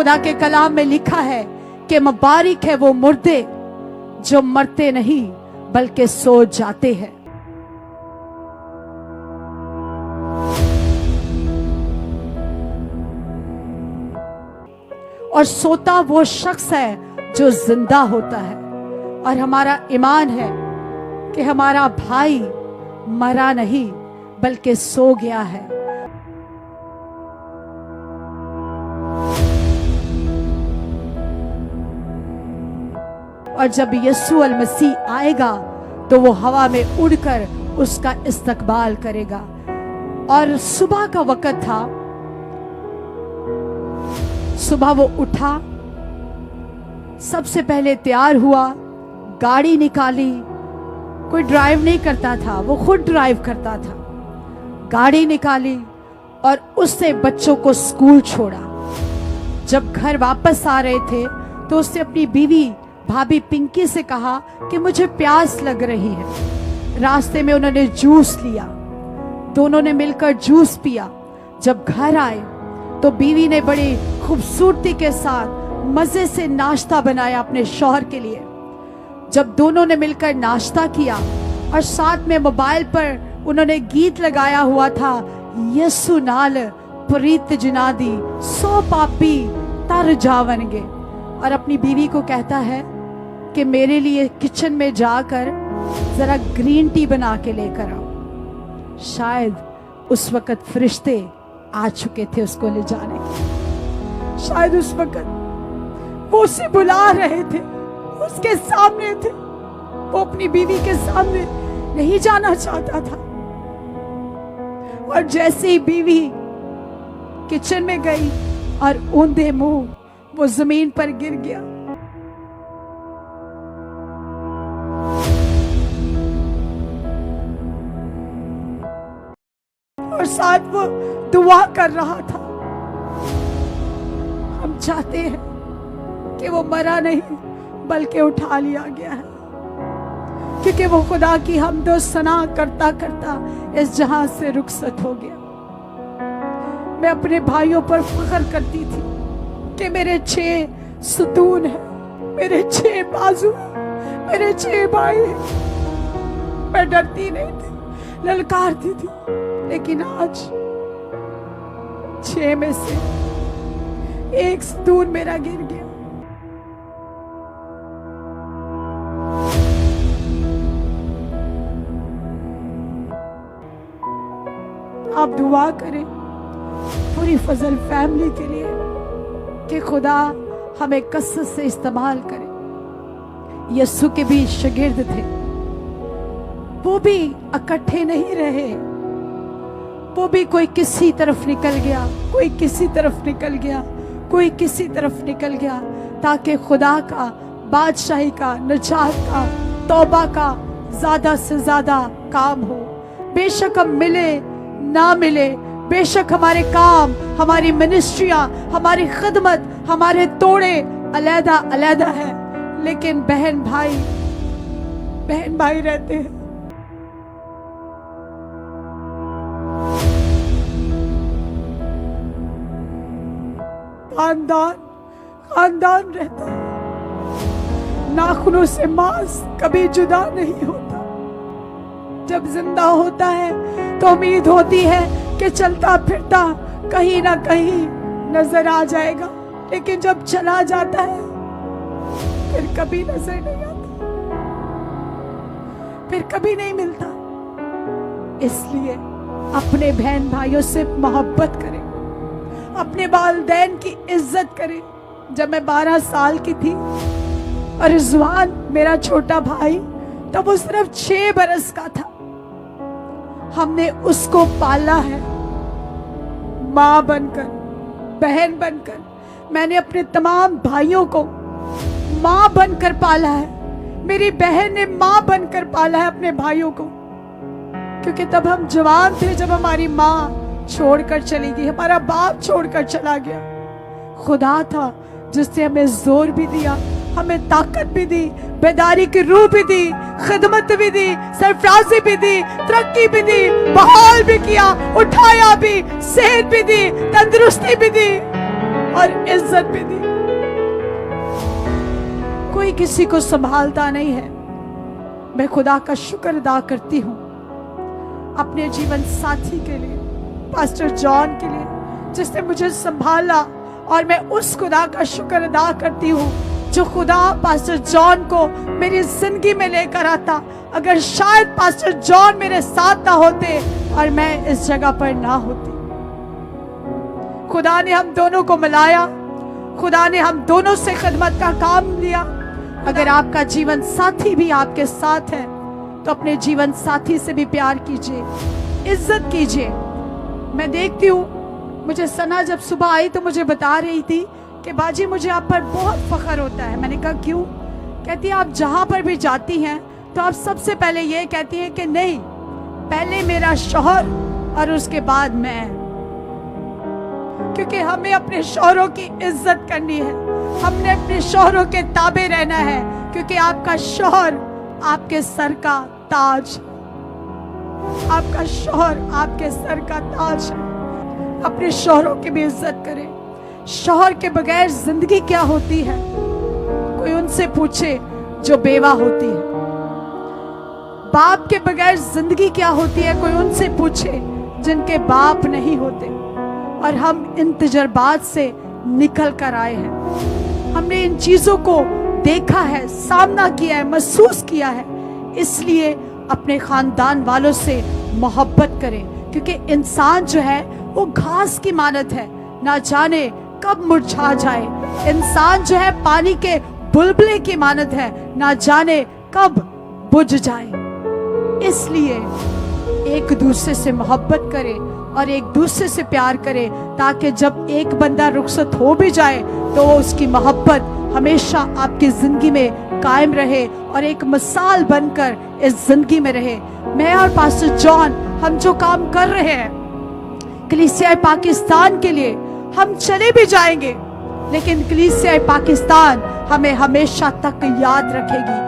खुदा के कलाम में लिखा है कि मुबारक है वो मुर्दे जो मरते नहीं बल्कि सो जाते हैं। और सोता वो शख्स है जो जिंदा होता है। और हमारा ईमान है कि हमारा भाई मरा नहीं बल्कि सो गया है। और जब यीशु अल मसीह आएगा तो वो हवा में उड़कर उसका इस्तकबाल करेगा। और सुबह का वक्त था, सुबह वो उठा, सबसे पहले तैयार हुआ, गाड़ी निकाली। कोई ड्राइव नहीं करता था, वो खुद ड्राइव करता था। गाड़ी निकाली और उससे बच्चों को स्कूल छोड़ा। जब घर वापस आ रहे थे तो उसने अपनी बीवी भाभी पिंकी से कहा कि मुझे प्यास लग रही है। रास्ते में उन्होंने जूस लिया, दोनों ने मिलकर जूस पिया। जब घर आए तो बीवी ने बड़ी खूबसूरती के साथ मजे से नाश्ता बनाया अपने शौहर के लिए। जब दोनों ने मिलकर नाश्ता किया और साथ में मोबाइल पर उन्होंने गीत लगाया हुआ था, यीशु नाल प्रीत जुनादी सो पापी तर जावनगे। और अपनी बीवी को कहता है कि मेरे लिए किचन में जाकर जरा ग्रीन टी बना के लेकर आओ। शायद उस वक्त फरिश्ते आ चुके थे उसको ले जाने के। शायद उस वक्त वो उसे बुला रहे थे, उसके सामने थे। वो अपनी बीवी के सामने नहीं जाना चाहता था। और जैसे ही बीवी किचन में गई और ऊंधे मुंह वो जमीन पर गिर गया। और साथ वो दुआ कर रहा था। हम चाहते हैं कि वो मरा नहीं बल्कि उठा लिया गया है, क्योंकि वो खुदा की हमदो सना करता करता इस जहां से रुखसत हो गया। मैं अपने भाइयों पर फख्र करती थी कि मेरे 6 सुतून हैं, मेरे 6 बाजू, मेरे 6 भाई हैं। मैं डरती नहीं थी, ललकारती थी। लेकिन आज 6 में से 1 सुतून मेरा गिर गया। आप दुआ करें पूरी फजल फैमिली के लिए कि खुदा हमें कसरत से इस्तेमाल करे। यीशु के भी शागिर्द थे, वो भी इकट्ठे नहीं रहे। वो भी कोई किसी तरफ निकल गया, कोई किसी तरफ निकल गया, कोई किसी तरफ निकल गया, ताकि खुदा का, बादशाही का, निजात का, तौबा का ज्यादा से ज्यादा काम हो। बेशक हम मिले ना मिले, बेशक हमारे काम, हमारी मिनिस्ट्रियां, हमारी खिदमत, हमारे तोड़े अलहदा अलहदा है, लेकिन बहन भाई रहते हैं। खानदान रहता है। नाखूनों से मांस कभी जुदा नहीं होता। जब जिंदा होता है तो उम्मीद होती है कि चलता फिरता कहीं ना कहीं नजर आ जाएगा, लेकिन जब चला जाता है फिर कभी नजर नहीं आता, फिर कभी नहीं मिलता। इसलिए अपने बहन भाइयों से मोहब्बत करें, अपने वालिदैन की इज्जत करें। जब मैं 12 साल की थी और रिजवान मेरा छोटा भाई, तब वो सिर्फ 6 बरस का था। हमने उसको पाला है माँ बनकर, बहन बनकर। मैंने अपने तमाम भाइयों को माँ बनकर पाला है। मेरी बहन ने माँ बनकर पाला है अपने भाइयों को, क्योंकि तब हम जवान थे जब हमारी माँ छोड़कर चली गई, हमारा बाप छोड़कर चला गया। खुदा था जिसने हमें जोर भी दिया, हमें ताकत भी दी, बेदारी की रूह भी दी, खिदमत भी दी, सरफराजी भी दी, तरक्की भी दी, बहाल भी किया, उठाया भी, सेहत भी दी, तंदुरुस्ती भी दी। और इज्जत भी दी। कोई किसी को संभालता नहीं है। मैं खुदा का शुक्र अदा करती हूँ अपने जीवन साथी के लिए, पास्टर जॉन के लिए, जिसने मुझे संभाला। और मैं उस खुदा का शुक्र अदा करती हूँ जो खुदा पास्टर जॉन को मेरी जिंदगी में लेकर आता। अगर शायद पास्टर जॉन मेरे साथ ना होते और मैं इस जगह पर ना होती। खुदा ने हम दोनों को मिलाया, खुदा ने हम दोनों से खिदमत का काम लिया। अगर आपका जीवन साथी भी आपके साथ है तो अपने जीवन साथी से भी प्यार कीजिए, इज्जत कीजिए। मैं देखती हूँ, मुझे सना जब सुबह आई तो मुझे बता रही थी कि बाजी मुझे आप पर बहुत फख्र होता है। मैंने कहा क्यों? कहती है आप जहां पर भी जाती हैं तो आप सबसे पहले ये कहती हैं कि नहीं, पहले मेरा शौहर और उसके बाद मैं, क्योंकि हमें अपने शौहरों की इज्जत करनी है, हमने अपने शौहरों के ताबे रहना है, क्योंकि आपका शौहर आपके सर का ताज, आपका शौहर आपके सर का ताज है। अपने शौहरों की भी इज्जत करें। शौहर के बगैर जिंदगी क्या होती है? कोई उनसे पूछे जो बेवा होती है। बाप के बगैर जिंदगी क्या होती है? कोई उनसे पूछे जिनके बाप नहीं होते। और हम इन तजर्बात से निकल कर आए हैं, हमने इन चीजों को देखा है, सामना किया है, महसूस किया है। इसलिए अपने खानदान वालों से मोहब्बत करें, क्योंकि इंसान जो है वो घास की मानद है, ना जाने कब मुरझा जाए। इंसान जो है पानी के बुलबुले की मानद है, ना जाने कब बुझ जाए। इसलिए एक दूसरे से मोहब्बत करें और एक दूसरे से प्यार करें, ताकि जब एक बंदा रुखसत हो भी जाए तो उसकी मोहब्बत हमेशा आपकी जिंदगी में कायम रहे और एक मिसाल बनकर इस जिंदगी में रहे। मैं और पास्टर जॉन हम जो काम कर रहे हैं कलीसिया पाकिस्तान के लिए, हम चले भी जाएंगे लेकिन कलीसिया पाकिस्तान हमें हमेशा तक याद रखेगी।